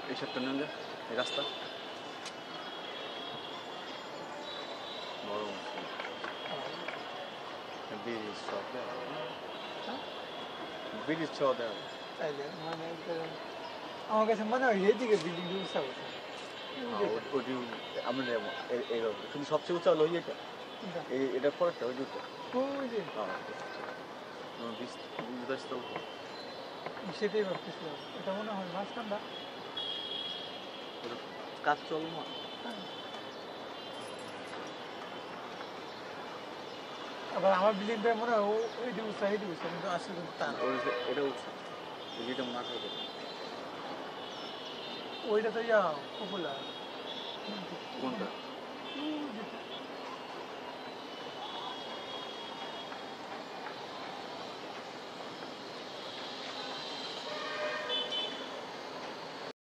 এই সপ্তাহ নেন যে এই রাস্তা বড় ব্রিজ সব ব্রিজ ছ দেওয়া তাইলে মানে আমার কাছে মনে হয় এইদিকে বিল্ডিং উঁচা উঠে ওটি আমরা কিন্তু সবচেয়ে উঁচা হলো এটা এটা পরেরটা ওই দুটো ওই যে সেটাই ভাবতেছিলাম এটা মনে হয় মাঝখানটা কাজ চল না আবার আমার বিল্ডিংটা মনে হয় ওইটি উঁচা এইটি উঁচা কিন্তু আসলে কিন্তু তা না এটা উঠছে যেটা মাঠ হবে ওইটা তো ইয়া পপুলার কোনটা